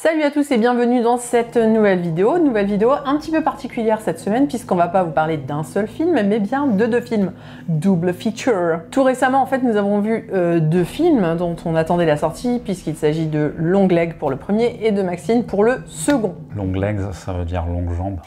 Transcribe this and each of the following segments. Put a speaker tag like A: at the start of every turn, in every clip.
A: Salut à tous et bienvenue dans cette nouvelle vidéo un petit peu particulière cette semaine puisqu'on va pas vous parler d'un seul film mais bien de deux films, double feature. Tout récemment en fait nous avons vu deux films dont on attendait la sortie puisqu'il s'agit de Long Legs pour le premier et de Maxine pour le second.
B: Long legs ça veut dire longue jambe.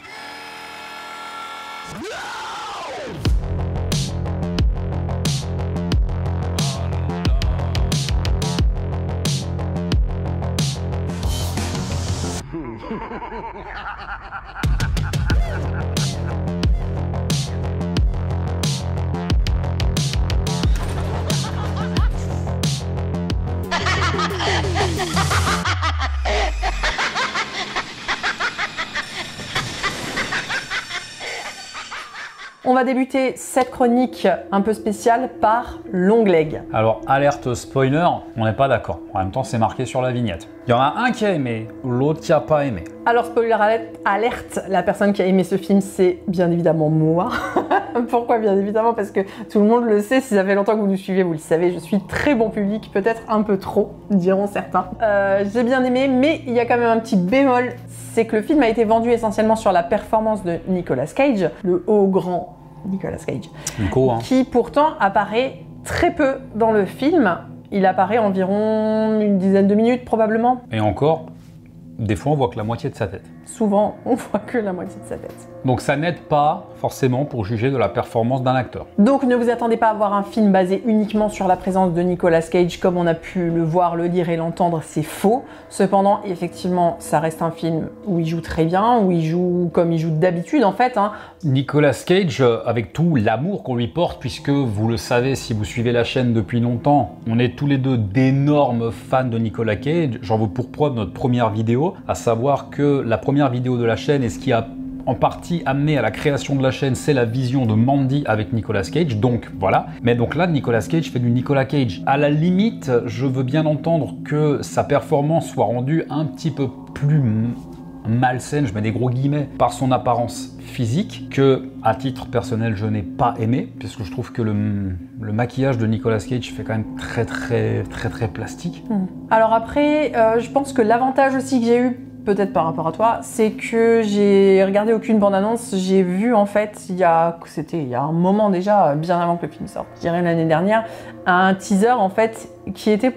A: On va débuter cette chronique un peu spéciale par Long Legs.
B: Alors, alerte spoiler, on n'est pas d'accord. En même temps, c'est marqué sur la vignette. Il y en a un qui a aimé, l'autre qui a pas aimé.
A: Alors, spoiler alerte, la personne qui a aimé ce film, c'est bien évidemment moi. Pourquoi bien évidemment? Parce que tout le monde le sait, si ça fait longtemps que vous nous suivez, vous le savez, je suis très bon public, peut-être un peu trop, diront certains. J'ai bien aimé, mais il y a quand même un petit bémol, c'est que le film a été vendu essentiellement sur la performance de Nicolas Cage, le haut grand Nicolas Cage,
B: Nico, hein.
A: Qui pourtant apparaît très peu dans le film. Il apparaît environ une dizaine de minutes probablement.
B: Et encore, des fois on voit que la moitié de sa tête.
A: Souvent, on voit que la moitié de sa tête.
B: Donc ça n'aide pas forcément pour juger de la performance d'un acteur.
A: Donc ne vous attendez pas à voir un film basé uniquement sur la présence de Nicolas Cage comme on a pu le voir, le lire et l'entendre, c'est faux. Cependant, effectivement, ça reste un film où il joue très bien, où il joue comme il joue d'habitude en fait.
B: Nicolas Cage, avec tout l'amour qu'on lui porte, puisque vous le savez si vous suivez la chaîne depuis longtemps, on est tous les deux d'énormes fans de Nicolas Cage. J'en veux pour preuve notre première vidéo, à savoir que la première vidéo de la chaîne et ce qui a en partie amené à la création de la chaîne, c'est la vision de Mandy avec Nicolas Cage, donc voilà. Mais donc là, Nicolas Cage fait du Nicolas Cage. À la limite, je veux bien entendre que sa performance soit rendue un petit peu plus malsaine, je mets des gros guillemets, par son apparence physique, que à titre personnel je n'ai pas aimé, puisque je trouve que le maquillage de Nicolas Cage fait quand même très plastique.
A: Alors après, je pense que l'avantage aussi que j'ai eu, peut-être par rapport à toi, c'est que j'ai regardé aucune bande-annonce, j'ai vu en fait, c'était il y a un moment déjà, bien avant que le film sorte, je dirais l'année dernière, un teaser en fait qui était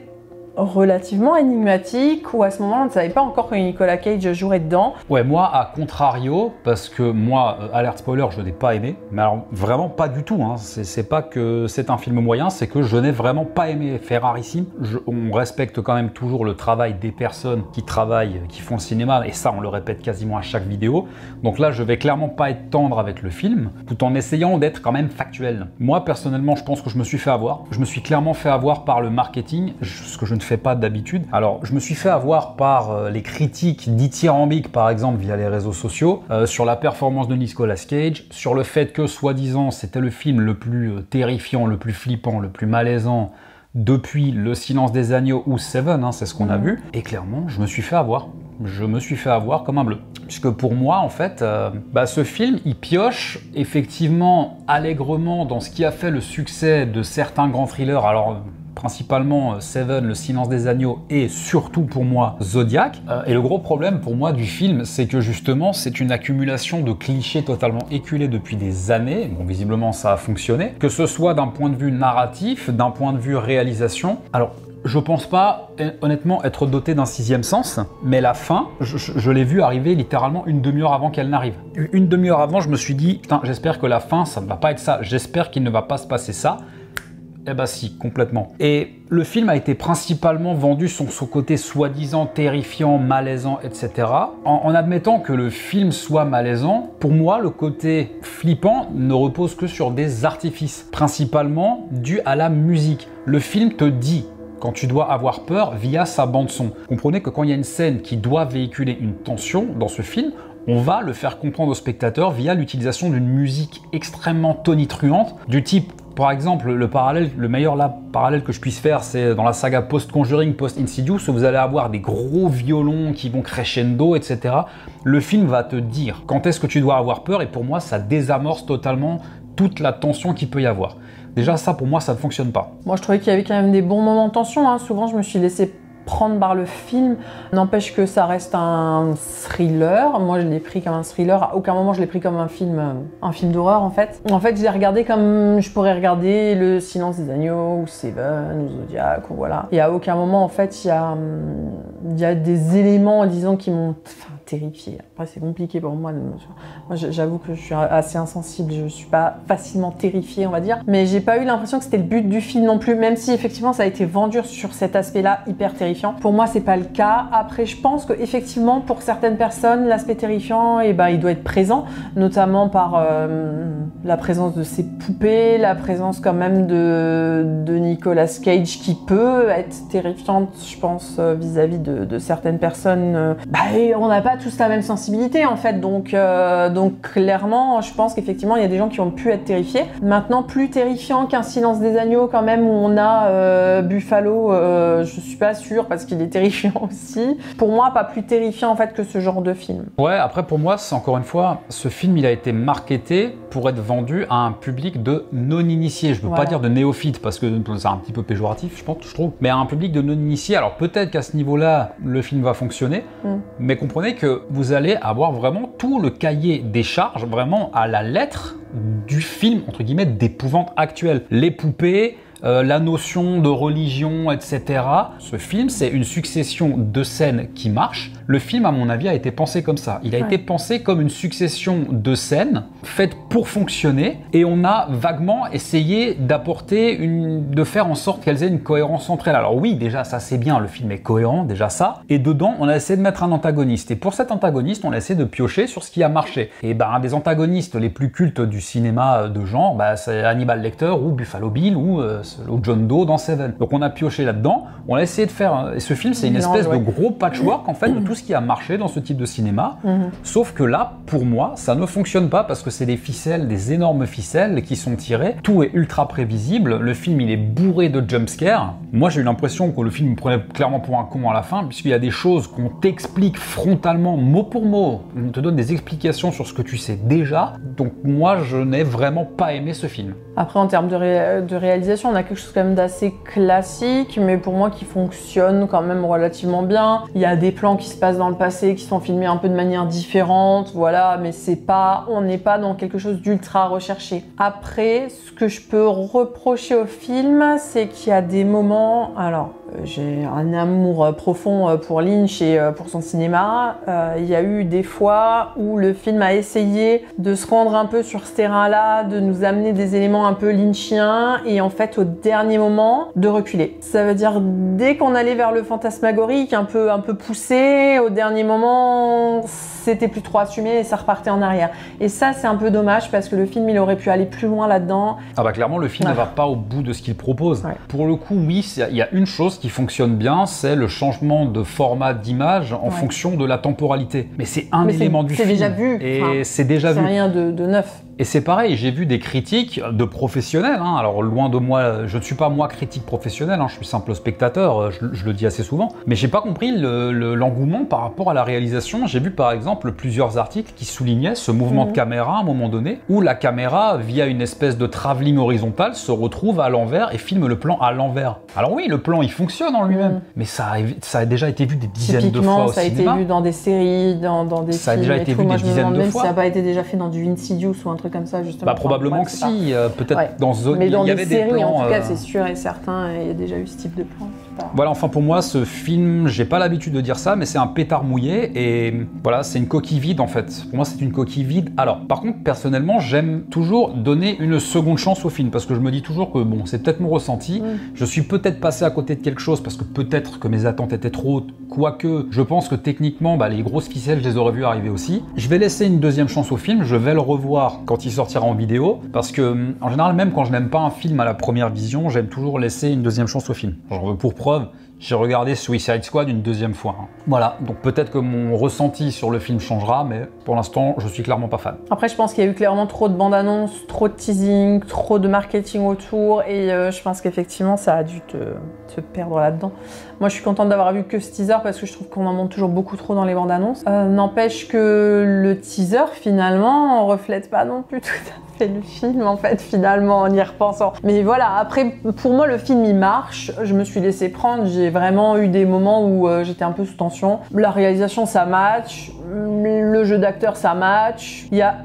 A: relativement énigmatique, où à ce moment on ne savait pas encore que Nicolas Cage jouerait dedans.
B: Ouais, moi à contrario, parce que moi, alerte spoiler, je n'ai pas aimé, mais alors vraiment pas du tout, hein. C'est pas que c'est un film moyen, c'est que je n'ai vraiment pas aimé Ferrarissime. On respecte quand même toujours le travail des personnes qui travaillent, qui font le cinéma, et ça on le répète quasiment à chaque vidéo. Donc là je vais clairement pas être tendre avec le film, tout en essayant d'être quand même factuel. Moi personnellement je pense que je me suis fait avoir, je me suis clairement fait avoir par le marketing, ce que je ne fais pas d'habitude. Alors je me suis fait avoir par les critiques dithyrambiques par exemple via les réseaux sociaux, sur la performance de Nicolas Cage, sur le fait que soi-disant c'était le film le plus terrifiant, le plus flippant, le plus malaisant depuis Le Silence des Agneaux ou Seven, hein, c'est ce qu'on a vu, et clairement je me suis fait avoir. Je me suis fait avoir comme un bleu. Puisque pour moi, en fait, ce film, il pioche effectivement allègrement dans ce qui a fait le succès de certains grands thrillers. Alors, principalement Seven, Le Silence des Agneaux et surtout pour moi Zodiac. Et le gros problème pour moi du film, c'est que justement c'est une accumulation de clichés totalement éculés depuis des années. Bon, visiblement ça a fonctionné. Que ce soit d'un point de vue narratif, d'un point de vue réalisation. Alors, je pense pas, honnêtement, être doté d'un sixième sens, mais la fin, je l'ai vu arriver littéralement une demi-heure avant qu'elle n'arrive. Une demi-heure avant, je me suis dit, putain, j'espère que la fin, ça ne va pas être ça. J'espère qu'il ne va pas se passer ça. Eh ben si, complètement. Et le film a été principalement vendu sur son côté soi-disant terrifiant, malaisant, etc. En admettant que le film soit malaisant, pour moi, le côté flippant ne repose que sur des artifices, principalement dus à la musique. Le film te dit quand tu dois avoir peur via sa bande-son. Comprenez que quand il y a une scène qui doit véhiculer une tension dans ce film, on va le faire comprendre au spectateur via l'utilisation d'une musique extrêmement tonitruante, du type, par exemple, le meilleur parallèle que je puisse faire, c'est dans la saga post-Conjuring, post-Insidious, où vous allez avoir des gros violons qui vont crescendo, etc. Le film va te dire quand est-ce que tu dois avoir peur, et pour moi, ça désamorce totalement toute la tension qu'il peut y avoir. Déjà, ça, pour moi, ça ne fonctionne pas.
A: Moi, je trouvais qu'il y avait quand même des bons moments de tension, hein. Souvent, je me suis laissé prendre par le film. N'empêche que ça reste un thriller. Moi, je l'ai pris comme un thriller. À aucun moment, je l'ai pris comme un film d'horreur, en fait. En fait, je l'ai regardé comme je pourrais regarder Le Silence des agneaux, ou Seven, ou Zodiac, ou voilà. Et à aucun moment, en fait, il y a des éléments, disons, qui m'ont terrifiée. Après, c'est compliqué pour moi. Moi, j'avoue que je suis assez insensible. Je suis pas facilement terrifiée, on va dire. Mais j'ai pas eu l'impression que c'était le but du film non plus, même si effectivement, ça a été vendu sur cet aspect-là hyper terrifiant. Pour moi, c'est pas le cas. Après, je pense que effectivement, pour certaines personnes, l'aspect terrifiant, il doit être présent, notamment par la présence de ces poupées, la présence quand même de Nicolas Cage, qui peut être terrifiante, je pense, vis-à-vis de certaines personnes. On n'a pas tous la même sensibilité, en fait, donc clairement, je pense qu'effectivement, il y a des gens qui ont pu être terrifiés. Maintenant, plus terrifiant qu'un Silence des agneaux, quand même, où on a Buffalo, je suis pas sûre, parce qu'il est terrifiant aussi. Pour moi, pas plus terrifiant, en fait, que ce genre de film.
B: Ouais, après, pour moi, c'est encore une fois, ce film, il a été marketé pour être vendu à un public de non-initiés. Je veux pas dire de néophytes, parce que c'est un petit peu péjoratif, je trouve, mais à un public de non-initiés. Alors, peut-être qu'à ce niveau-là, le film va fonctionner, mais comprenez que vous allez avoir vraiment tout le cahier des charges, vraiment à la lettre du film, entre guillemets, d'épouvante actuelle. Les poupées, la notion de religion, etc. Ce film, c'est une succession de scènes qui marchent. Le film, à mon avis, a été pensé comme ça. Il a été pensé comme une succession de scènes faites pour fonctionner, et on a vaguement essayé de faire en sorte qu'elles aient une cohérence entre elles. Alors oui, déjà, ça c'est bien, le film est cohérent, déjà ça. Et dedans, on a essayé de mettre un antagoniste. Et pour cet antagoniste, on a essayé de piocher sur ce qui a marché. Et un des antagonistes les plus cultes du cinéma de genre, c'est Hannibal Lecter ou Buffalo Bill ou John Doe dans Seven. Donc on a pioché là-dedans, on a essayé de faire... Et ce film, c'est une espèce de gros patchwork, en fait, de tout ce qui a marché dans ce type de cinéma. Sauf que là, pour moi, ça ne fonctionne pas, parce que c'est des ficelles, des énormes ficelles qui sont tirées. Tout est ultra prévisible. Le film, il est bourré de jumpscares. Moi, j'ai eu l'impression que le film me prenait clairement pour un con à la fin, puisqu'il y a des choses qu'on t'explique frontalement, mot pour mot. On te donne des explications sur ce que tu sais déjà. Donc moi, je n'ai vraiment pas aimé ce film.
A: Après, en termes de réalisation, on a quelque chose quand même d'assez classique, mais pour moi qui fonctionne quand même relativement bien. Il y a des plans qui se passent dans le passé, qui sont filmés un peu de manière différente, voilà, mais on n'est pas dans quelque chose d'ultra recherché. Après, ce que je peux reprocher au film, c'est qu'il y a des moments... Alors, j'ai un amour profond pour Lynch et pour son cinéma. Il y a eu des fois où le film a essayé de se rendre un peu sur ce terrain-là, de nous amener des éléments un peu lynchiens, et en fait, au dernier moment, de reculer. Ça veut dire, dès qu'on allait vers le fantasmagorique, un peu poussé, au dernier moment, c'était plus trop assumé et ça repartait en arrière. Et ça, c'est un peu dommage, parce que le film, il aurait pu aller plus loin là-dedans.
B: Clairement, le film ne va pas au bout de ce qu'il propose. Pour le coup, oui, il y a une chose qui fonctionne bien, c'est le changement de format d'image en fonction de la temporalité. Mais c'est un élément du film.
A: C'est déjà vu.
B: Et c'est déjà vu.
A: C'est rien de neuf.
B: Et c'est pareil, j'ai vu des critiques de professionnels, alors loin de moi, je ne suis pas moi critique professionnel, je suis simple spectateur, je le dis assez souvent, mais j'ai pas compris l'engouement par rapport à la réalisation. J'ai vu par exemple plusieurs articles qui soulignaient ce mouvement de caméra à un moment donné, où la caméra, via une espèce de travelling horizontal, se retrouve à l'envers et filme le plan à l'envers. Alors oui, le plan il fonctionne en lui-même, mais ça a déjà été vu des dizaines de fois au cinéma.
A: Ça a été vu dans des séries, dans des films.
B: Ça a déjà été vu des dizaines de fois.
A: Si ça n'a pas été déjà fait dans du Insidious ou un truc comme ça, justement.
B: Probablement que si, peut-être dans Zone,
A: mais dans
B: il y avait
A: des séries,
B: des plans,
A: en tout cas, c'est sûr et certain, il y a déjà eu ce type de plan.
B: Voilà, enfin pour moi, ce film, j'ai pas l'habitude de dire ça, mais c'est un pétard mouillé, et voilà, c'est une coquille vide en fait. Pour moi, c'est une coquille vide. Alors, par contre, personnellement, j'aime toujours donner une seconde chance au film, parce que je me dis toujours que, bon, c'est peut-être mon ressenti, je suis peut-être passé à côté de quelque chose, parce que peut-être que mes attentes étaient trop hautes, quoique, je pense que techniquement, les grosses ficelles, je les aurais vues arriver aussi. Je vais laisser une deuxième chance au film, je vais le revoir quand il sortira en vidéo, parce que, en général, même quand je n'aime pas un film à la première vision, j'aime toujours laisser une deuxième chance au film. J'en veux pour preuve, j'ai regardé Suicide Squad une deuxième fois. Voilà, donc peut-être que mon ressenti sur le film changera, mais pour l'instant, je suis clairement pas fan.
A: Après, je pense qu'il y a eu clairement trop de bandes annonces, trop de teasing, trop de marketing autour, et je pense qu'effectivement, ça a dû te perdre là-dedans. Moi, je suis contente d'avoir vu que ce teaser, parce que je trouve qu'on en montre toujours beaucoup trop dans les bandes annonces. N'empêche que le teaser, finalement, reflète pas non plus tout à fait le film, en fait, finalement, en y repensant. Mais voilà, après, pour moi, le film, il marche. Je me suis laissée prendre, j'ai j'ai vraiment eu des moments où j'étais un peu sous tension. La réalisation, ça match. Le jeu d'acteur, ça match. Il y a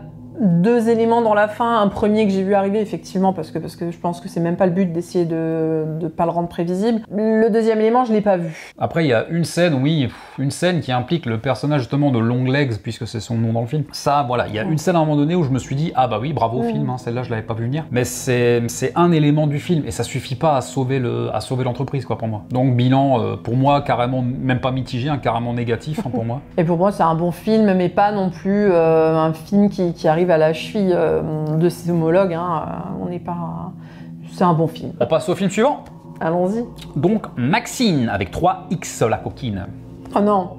A: 2 éléments dans la fin. Un premier que j'ai vu arriver, effectivement, parce que je pense que c'est même pas le but d'essayer de pas le rendre prévisible. Le deuxième élément, je l'ai pas vu.
B: Après, il y a une scène, oui, une scène qui implique le personnage justement de Longlegs, puisque c'est son nom dans le film. Ça, voilà, il y a une scène à un moment donné où je me suis dit, ah bah oui, bravo au film, hein, celle-là, je l'avais pas vu venir. Mais c'est un élément du film, et ça suffit pas à sauver l'entreprise, quoi, pour moi. Donc, bilan, pour moi, carrément, même pas mitigé, hein, carrément négatif, hein, pour moi.
A: Et pour moi, c'est un bon film, mais pas non plus un film qui arrive à la cheville de ses homologues. Hein. On n'est pas... C'est un bon film.
B: On passe au film suivant.
A: Allons-y.
B: Donc, Maxine, avec 3X, la coquine.
A: Oh non.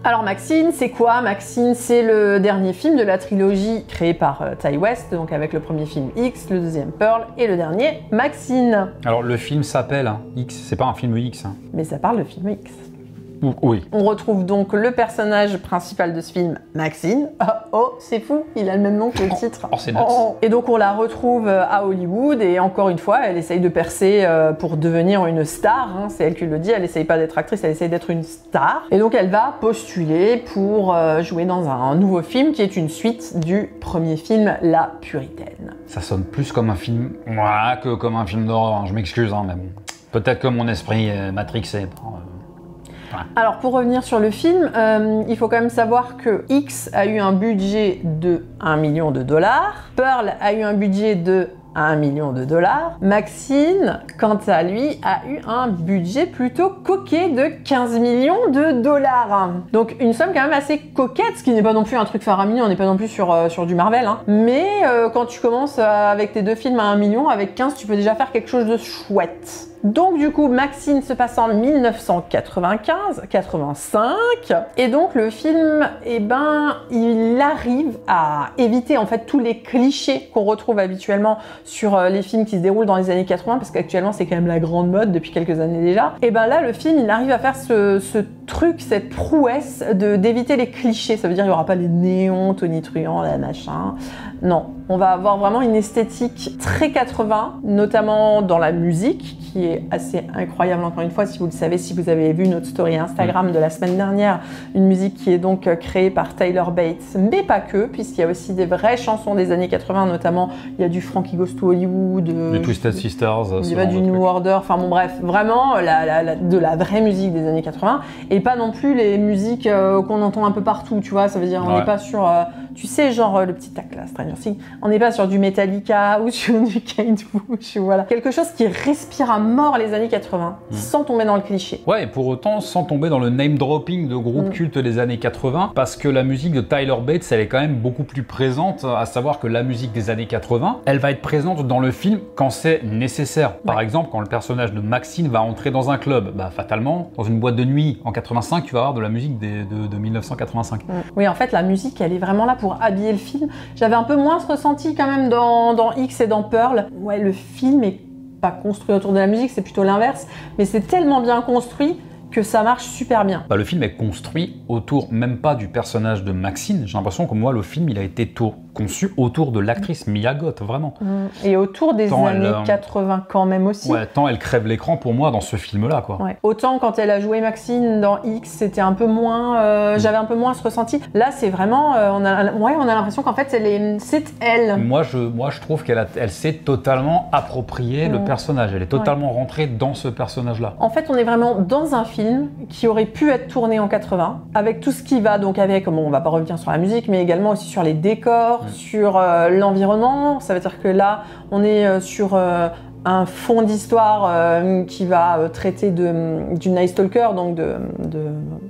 A: Alors Maxine, c'est quoi? Maxine, c'est le dernier film de la trilogie créée par Ti West, donc avec le premier film X, le deuxième Pearl et le dernier Maxine.
B: Alors, le film s'appelle X, c'est pas un film X. Hein.
A: Mais ça parle de film X.
B: Oui.
A: On retrouve donc le personnage principal de ce film, Maxine. Oh, c'est fou, il a le même nom que le titre.
B: Oh, c'est nuts.
A: Et donc on la retrouve à Hollywood et encore une fois, elle essaye de percer pour devenir une star. Hein, c'est elle qui le dit, elle essaye pas d'être actrice, elle essaye d'être une star. Et donc elle va postuler pour jouer dans un nouveau film qui est une suite du premier film, La Puritaine.
B: Ça sonne plus comme un film, que comme un film d'horreur. Hein. Je m'excuse, hein, mais bon. Peut-être que mon esprit est matrixé.
A: Alors pour revenir sur le film, il faut quand même savoir que X a eu un budget de 1 million de dollars, Pearl a eu un budget de 1 million de dollars, Maxine, quant à lui, a eu un budget plutôt coquet de 15 millions de dollars. Donc une somme quand même assez coquette, ce qui n'est pas non plus un truc faramineux, on n'est pas non plus sur du Marvel. Hein. Mais quand tu commences avec tes 2 films à 1 million, avec 15, tu peux déjà faire quelque chose de chouette. Donc du coup, Maxine se passe en 1995-85, et donc le film, eh ben, il arrive à éviter en fait tous les clichés qu'on retrouve habituellement sur les films qui se déroulent dans les années 80, parce qu'actuellement c'est quand même la grande mode depuis quelques années déjà. Et ben là, le film, il arrive à faire ce truc, cette prouesse d'éviter les clichés. Ça veut dire qu'il n'y aura pas les néons, tonitruants, la machin. Non, on va avoir vraiment une esthétique très 80, notamment dans la musique, qui est assez incroyable encore une fois, si vous le savez, si vous avez vu notre story Instagram de la semaine dernière, une musique qui est donc créée par Tyler Bates, mais pas que, puisqu'il y a aussi des vraies chansons des années 80, notamment il y a du Frankie Goes to Hollywood,
B: les Twisted Sisters,
A: il y a du New Order, enfin bon bref, vraiment de la vraie musique des années 80, et pas non plus les musiques qu'on entend un peu partout, tu vois, ça veut dire on n'est pas sur, tu sais, genre le petit tac là, Stranger Things, on n'est pas sur du Metallica ou sur du Kate Bush, voilà. Quelque chose qui respire à mort les années 80, sans tomber dans le cliché.
B: Ouais, et pour autant, sans tomber dans le name dropping de groupes cultes des années 80, parce que la musique de Tyler Bates, elle est quand même beaucoup plus présente, à savoir que la musique des années 80, elle va être présente dans le film quand c'est nécessaire. Par exemple, quand le personnage de Maxine va entrer dans un club, bah fatalement, dans une boîte de nuit en 85, tu vas avoir de la musique de 1985.
A: Oui, en fait, la musique, elle est vraiment là pour habiller le film. J'avais un peu moins ce ressenti quand même dans X et dans Pearl. Ouais, le film est pas construit autour de la musique, c'est plutôt l'inverse, mais c'est tellement bien construit que ça marche super bien.
B: Bah, le film est construit autour même pas du personnage de Maxine. J'ai l'impression que moi, le film, il a été conçu autour de l'actrice Mia Goth, vraiment.
A: Et autour des années 80 quand même aussi.
B: Ouais, tant elle crève l'écran pour moi dans ce film-là, quoi.
A: Ouais. Autant quand elle a joué Maxine dans X, c'était un peu moins... j'avais un peu moins ce ressenti. Là, c'est vraiment... on a l'impression qu'en fait, c'est elle.
B: Moi, je trouve qu'elle s'est totalement approprié le personnage. Elle est totalement rentrée dans ce personnage-là.
A: En fait, on est vraiment dans un film qui aurait pu être tourné en 80, avec tout ce qui va, donc avec, bon, on va pas revenir sur la musique, mais également aussi sur les décors, sur l'environnement. Ça veut dire que là, on est sur un fond d'histoire qui va traiter du Night Stalker, donc de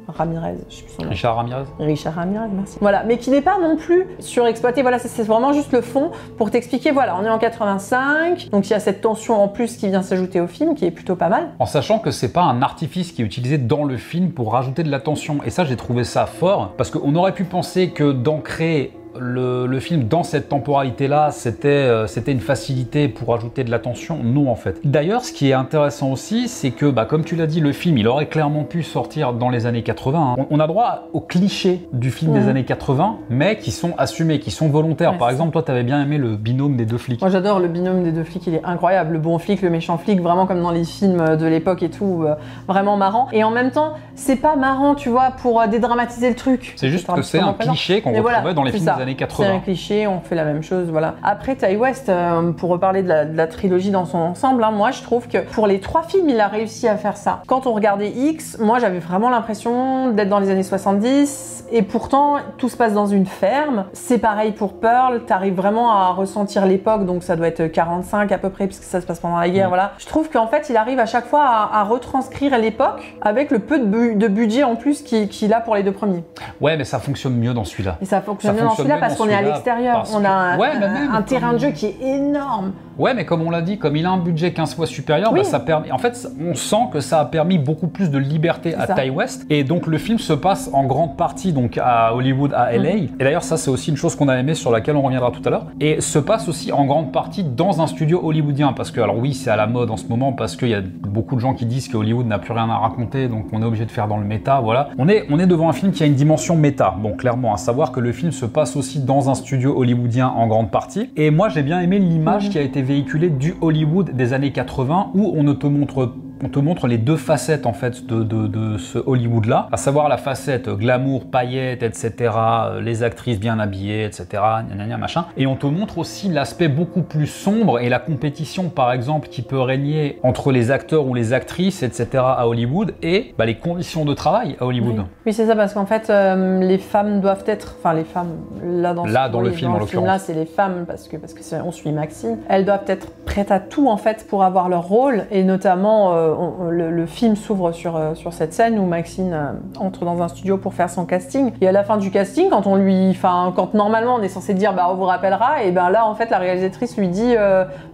A: Ramirez, je sais plus son nom.
B: Richard Ramirez.
A: Richard Ramirez, merci. Voilà, mais qui n'est pas non plus surexploité. Voilà, c'est vraiment juste le fond pour t'expliquer. Voilà, on est en 85, donc il y a cette tension en plus qui vient s'ajouter au film, qui est plutôt pas mal.
B: En sachant que c'est pas un artifice qui est utilisé dans le film pour rajouter de la tension. Et ça, j'ai trouvé ça fort, parce qu'on aurait pu penser que d'ancrer le film dans cette temporalité-là, c'était une facilité pour ajouter de la tension. Non, en fait. D'ailleurs, ce qui est intéressant aussi, c'est que, comme tu l'as dit, le film, il aurait clairement pu sortir dans les années 80. Hein. On a droit aux clichés du film des années 80, mais qui sont assumés, qui sont volontaires.
A: Ouais,
B: par exemple, toi, tu avais bien aimé le binôme des deux flics.
A: Moi, j'adore le binôme des deux flics, il est incroyable. Le bon flic, le méchant flic, vraiment comme dans les films de l'époque et tout, vraiment marrant. Et en même temps, c'est pas marrant, tu vois, pour dédramatiser le truc.
B: C'est juste que c'est un cliché qu'on retrouvait dans les films des années 80.
A: C'est un cliché, on fait la même chose, voilà. Après, Ti West, pour reparler de la trilogie dans son ensemble, hein, moi, je trouve que pour les 3 films, il a réussi à faire ça. Quand on regardait X, moi, j'avais vraiment l'impression d'être dans les années 70, et pourtant, tout se passe dans une ferme. C'est pareil pour Pearl, t'arrives vraiment à ressentir l'époque, donc ça doit être 45 à peu près, puisque ça se passe pendant la guerre, voilà. Je trouve qu'en fait, il arrive à chaque fois à retranscrire l'époque avec le peu de budget en plus qu'il a pour les 2 premiers.
B: Ouais, mais ça fonctionne mieux dans celui-là.
A: Et ça fonctionne mieux dans celui-là parce qu'on est à l'extérieur. On a un terrain de jeu qui est énorme.
B: Ouais, mais comme on l'a dit, comme il a un budget 15 fois supérieur, ça permet. En fait, on sent que ça a permis beaucoup plus de liberté à Ti West. Et donc, le film se passe en grande partie donc à Hollywood, à LA. Et d'ailleurs, ça, c'est aussi une chose qu'on a aimé, sur laquelle on reviendra tout à l'heure. Et se passe aussi en grande partie dans un studio hollywoodien. Parce que, alors oui, c'est à la mode en ce moment, parce qu'il y a beaucoup de gens qui disent que Hollywood n'a plus rien à raconter, donc on est obligé de faire dans le méta, voilà. On est devant un film qui a une dimension méta. Bon, clairement, à savoir que le film se passe aussi dans un studio hollywoodien en grande partie. Et moi, j'ai bien aimé l'image qui a été véhiculée du Hollywood des années 80, où on te montre les 2 facettes en fait de ce Hollywood-là, à savoir la facette glamour, paillettes, etc., les actrices bien habillées, etc., machin. Et on te montre aussi l'aspect beaucoup plus sombre et la compétition, par exemple, qui peut régner entre les acteurs ou les actrices, etc., à Hollywood, et les conditions de travail à Hollywood.
A: Oui, c'est ça, parce qu'en fait, les femmes doivent être, enfin les femmes, dans le film, en l'occurrence. Là, c'est les femmes, parce que on suit Maxine. Elles doivent être prêtes à tout, en fait, pour avoir leur rôle, et notamment... le film s'ouvre sur cette scène où Maxine entre dans un studio pour faire son casting. Et à la fin du casting, quand normalement on est censé dire on vous rappellera, et là en fait la réalisatrice lui dit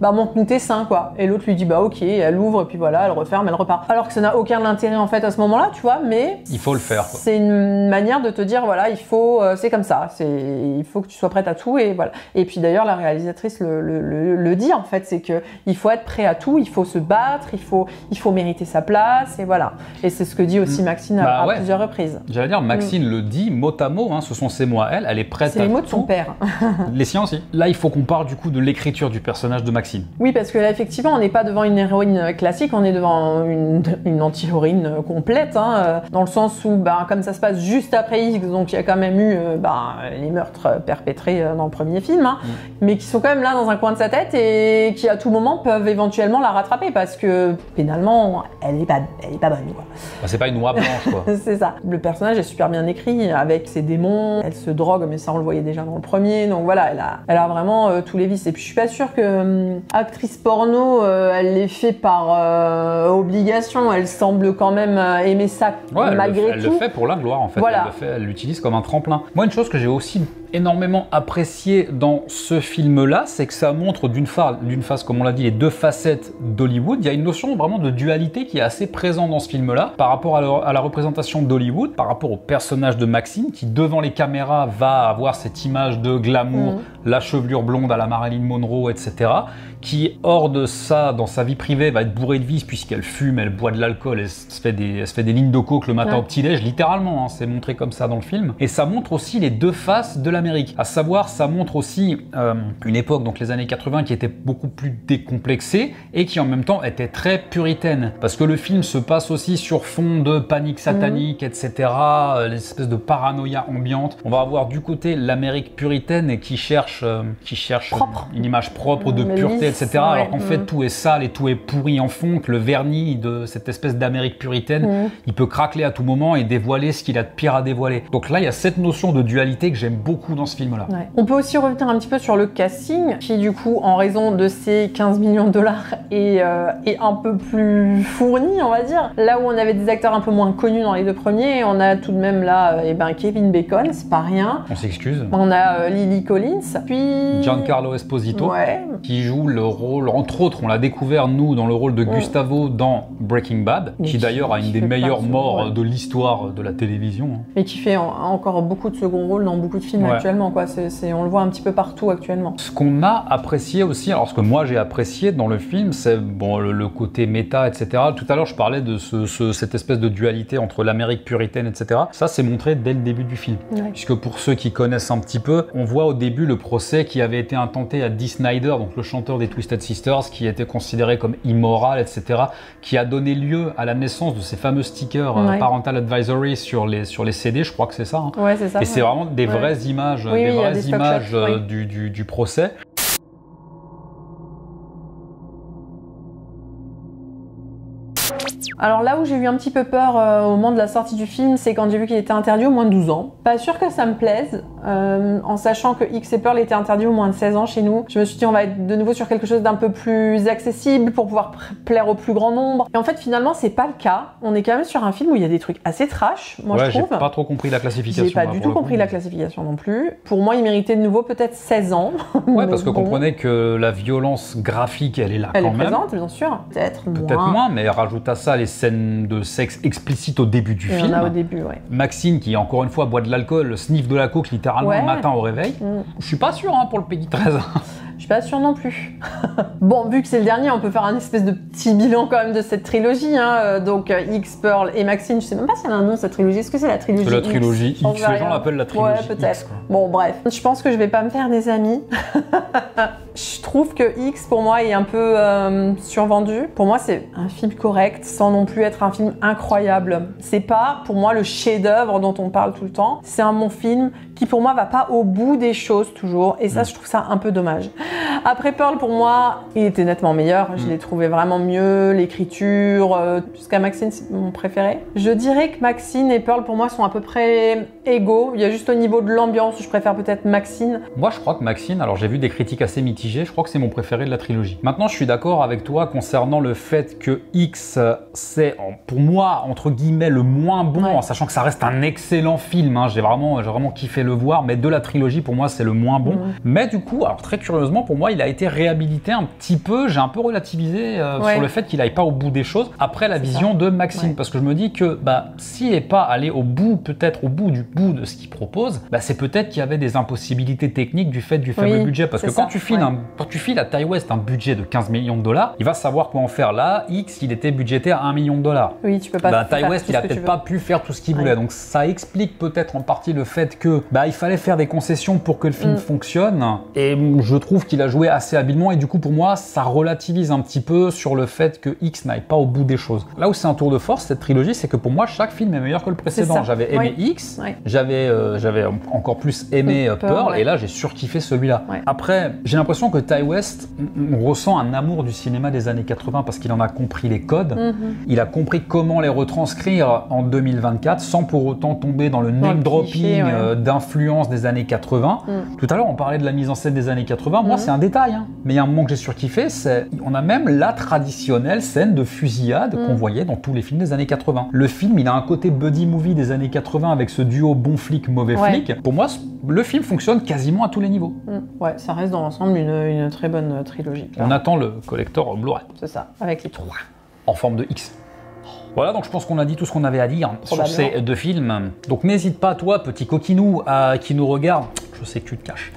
A: montre-nous tes seins quoi. Et l'autre lui dit ok, et elle ouvre et puis voilà, elle referme, elle repart. Alors que ça n'a aucun intérêt en fait à ce moment-là, tu vois, mais
B: il faut le faire quoi.
A: C'est une manière de te dire voilà, c'est comme ça, il faut que tu sois prête à tout et voilà. Et puis d'ailleurs la réalisatrice le dit en fait, c'est que il faut être prêt à tout, il faut se battre, il faut mériter sa place, et voilà. Et c'est ce que dit aussi Maxine à plusieurs reprises.
B: J'allais dire, Maxine le dit mot à mot, hein, ce sont ses mots à elle est prête à tout.
A: C'est les mots de son père.
B: Les siens aussi. Là, il faut qu'on parle du coup de l'écriture du personnage de Maxine.
A: Oui, parce que là, effectivement, on n'est pas devant une héroïne classique, on est devant une anti-héroïne complète, hein, dans le sens où, comme ça se passe juste après X, donc il y a quand même eu les meurtres perpétrés dans le premier film, hein, mais qui sont quand même là dans un coin de sa tête et qui à tout moment peuvent éventuellement la rattraper, parce que pénalement, elle est pas bonne, quoi.
B: C'est pas une noix blanche, quoi.
A: C'est ça. Le personnage est super bien écrit, avec ses démons, elle se drogue, mais ça on le voyait déjà dans le premier, donc voilà, elle a vraiment tous les vices. Et puis je suis pas sûre que actrice porno, elle l'ait fait par obligation, elle semble quand même aimer ça malgré tout.
B: Elle le fait pour la gloire, en fait.
A: Voilà.
B: Elle l'utilise comme un tremplin. Moi, une chose que j'ai aussi énormément apprécié dans ce film-là, c'est que ça montre d'une face, comme on l'a dit, les 2 facettes d'Hollywood. Il y a une notion vraiment de dualité qui est assez présente dans ce film-là par rapport à la représentation d'Hollywood, par rapport au personnage de Maxine qui, devant les caméras, va avoir cette image de glamour, la chevelure blonde à la Marilyn Monroe, etc., qui, hors de ça, dans sa vie privée, va être bourrée de vices puisqu'elle fume, elle boit de l'alcool, elle se fait des lignes de coke le matin au petit-déj, littéralement, hein, c'est montré comme ça dans le film. Et ça montre aussi les 2 faces de l'Amérique. À savoir, ça montre aussi une époque, donc les années 80, qui était beaucoup plus décomplexée et qui en même temps était très puritaine. Parce que le film se passe aussi sur fond de panique satanique, etc., les espèces de paranoïa ambiante. On va avoir du côté l'Amérique puritaine et qui cherche une image propre de pureté, etc. Alors qu'en fait, tout est sale et tout est pourri en fond, que le vernis de cette espèce d'Amérique puritaine, il peut craqueler à tout moment et dévoiler ce qu'il a de pire à dévoiler. Donc là, il y a cette notion de dualité que j'aime beaucoup dans ce film-là.
A: Ouais. On peut aussi revenir un petit peu sur le casting, qui du coup, en raison de ses 15 millions de dollars, est un peu plus fourni, on va dire. Là où on avait des acteurs un peu moins connus dans les 2 premiers, on a tout de même là Kevin Bacon, c'est pas rien.
B: On s'excuse.
A: On a Lily Collins, Puis...
B: Giancarlo Esposito,
A: Ouais.
B: qui joue le rôle, entre autres, on l'a découvert nous dans le rôle de Gustavo dans Breaking Bad,
A: Mais
B: qui d'ailleurs a une des
A: fait
B: meilleures
A: plein de
B: morts
A: rôles.
B: de l'histoire de la télévision. Hein.
A: Et qui fait encore beaucoup de second rôle dans beaucoup de films
B: Ouais.
A: actuellement, quoi. On le voit un petit peu partout actuellement.
B: Ce qu'on a apprécié aussi, alors ce que moi j'ai apprécié dans le film, c'est bon, le côté méta, etc. Tout à l'heure je parlais de cette espèce de dualité entre l'Amérique puritaine, etc. Ça c'est montré dès le début du film.
A: Ouais.
B: Puisque pour ceux qui connaissent un petit peu, on voit au début le procès qui avait été intenté à Dee Snider, donc le chanteur des Twisted Sisters, qui était considéré comme immoral, etc., qui a donné lieu à la naissance de ces fameux stickers
A: Ouais.
B: Parental Advisory sur les CD, je crois que c'est ça. Hein.
A: Ouais, c'est ça.
B: Et c'est
A: ouais.
B: vraiment des
A: Ouais.
B: vraies images,
A: Oui,
B: des
A: il y a
B: vraies
A: des stock
B: images
A: shots, oui.
B: du procès.
A: Alors là où j'ai eu un petit peu peur au moment de la sortie du film, c'est quand j'ai vu qu'il était interdit au moins de 12 ans. Pas sûr que ça me plaise, en sachant que X et Pearl étaient interdits au moins de 16 ans chez nous. Je me suis dit on va être de nouveau sur quelque chose d'un peu plus accessible pour pouvoir plaire au plus grand nombre. Et en fait finalement c'est pas le cas. On est quand même sur un film où il y a des trucs assez trash, moi
B: Ouais,
A: je
B: j'ai
A: trouve.
B: pas trop compris la classification.
A: J'ai pas
B: là,
A: du
B: pour
A: tout
B: le coup.
A: compris la classification non plus. Pour moi il méritait de nouveau peut-être 16 ans.
B: Ouais,
A: Mais
B: parce que
A: bon,
B: comprenez que la violence graphique, elle est là
A: elle
B: quand
A: est
B: même.
A: présente bien sûr. Peut-être
B: Peut-être moins, mais rajoute à ça les scènes de sexe explicites au début du
A: Il y
B: film.
A: en a au début, ouais.
B: Maxine qui, encore une fois, boit de l'alcool, sniffe de la coke littéralement
A: Ouais.
B: le matin au réveil. Je suis pas sûr hein, pour le Peggy 13.
A: Je suis pas sûre non plus. Bon, vu que c'est le dernier, on peut faire un espèce de petit bilan quand même de cette trilogie. Hein. Donc X, Pearl et Maxine, je sais même pas si elle a un nom cette trilogie. Est-ce que c'est la trilogie
B: C'est la trilogie
A: X,
B: X, les gens l'appellent la trilogie
A: Ouais,
B: X,
A: peut-être.
B: quoi.
A: Bon, bref. Je pense que je vais pas me faire des amis. Je trouve que X, pour moi, est un peu survendu. Pour moi, c'est un film correct, sans non plus être un film incroyable. C'est pas, pour moi, le chef-d'œuvre dont on parle tout le temps. C'est un bon film qui, pour moi, va pas au bout des choses toujours. Et ça, je trouve ça un peu dommage. Après Pearl, pour moi, il était nettement meilleur. Je l'ai trouvé vraiment mieux. L'écriture, jusqu'à Maxine, c'est mon préféré. Je dirais que Maxine et Pearl, pour moi, sont à peu près égaux. Il y a juste au niveau de l'ambiance où je préfère peut-être Maxine.
B: Moi, je crois que Maxine, alors j'ai vu des critiques assez mitigées, je crois que c'est mon préféré de la trilogie. Maintenant, je suis d'accord avec toi concernant le fait que X, c'est pour moi, entre guillemets, le moins bon,
A: Ouais.
B: en sachant que ça reste un excellent film. Hein, j'ai vraiment kiffé le voir, mais de la trilogie, pour moi, c'est le moins bon. Mais du coup, alors très curieusement, pour moi, il a été réhabilité un petit peu. J'ai un peu relativisé
A: Ouais.
B: sur le fait qu'il n'aille pas au bout des choses après la vision
A: ça.
B: de Maxine.
A: Ouais.
B: Parce que je me dis que s'il n'est pas allé au bout, peut-être au bout du bout de ce qu'il propose, c'est peut-être qu'il y avait des impossibilités techniques du fait du faible
A: Oui,
B: budget. Parce que
A: c'est
B: quand
A: ça,
B: tu files
A: ouais.
B: quand tu files à Ty West un budget de 15 millions de dollars, il va savoir quoi en faire. Là, X, il était budgété à 1 million de dollars.
A: Oui, tu peux pas
B: Ty
A: faire
B: West,
A: tout
B: il a
A: ce que tu
B: peut-être
A: veux.
B: pas pu faire tout ce qu'il
A: Ouais.
B: voulait. Donc ça explique peut-être en partie le fait que il fallait faire des concessions pour que le film fonctionne. Et je trouve qu'il a joué assez habilement. Et du coup, pour moi, ça relativise un petit peu sur le fait que X n'aille pas au bout des choses. Là où c'est un tour de force, cette trilogie, c'est que pour moi, chaque film est meilleur que le précédent.
A: ça.
B: J'avais aimé
A: Oui.
B: X,
A: Ouais.
B: j'avais encore plus aimé Pearl,
A: ouais.
B: et là, j'ai surkiffé celui-là.
A: Ouais.
B: Après, j'ai l'impression que Ty West, on ressent un amour du cinéma des années 80 parce qu'il en a compris les codes. Il a compris comment les retranscrire en 2024 sans pour autant tomber dans le name
A: le
B: dropping
A: cliché, ouais.
B: d'influence des années 80. Tout à l'heure, on parlait de la mise en scène des années 80. Moi, c'est un détail, hein. Mais il y a un moment que j'ai surkiffé, c'est on a même la traditionnelle scène de fusillade qu'on voyait dans tous les films des années 80. Le film, il a un côté buddy movie des années 80 avec ce duo bon flic, mauvais
A: Ouais.
B: flic. Pour moi, le film fonctionne quasiment à tous les niveaux.
A: Ouais, ça reste dans l'ensemble une très bonne trilogie.
B: On attend le collector Blu-ray
A: C'est ça, avec les trois.
B: en forme de X. Voilà, donc je pense qu'on a dit tout ce qu'on avait à dire sur
A: Probablement.
B: ces deux films. Donc n'hésite pas, toi, petit coquinou qui nous regarde, je sais que tu te caches,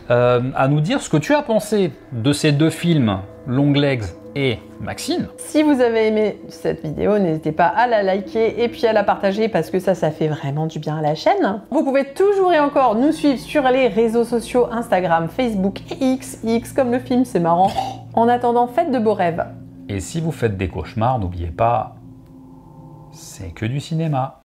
B: à nous dire ce que tu as pensé de ces deux films, Longlegs et Maxine.
A: Si vous avez aimé cette vidéo, n'hésitez pas à la liker et puis à la partager parce que ça fait vraiment du bien à la chaîne. Vous pouvez toujours et encore nous suivre sur les réseaux sociaux Instagram, Facebook et X comme le film, c'est marrant. En attendant, faites de beaux rêves.
B: Et si vous faites des cauchemars, n'oubliez pas, c'est que du cinéma.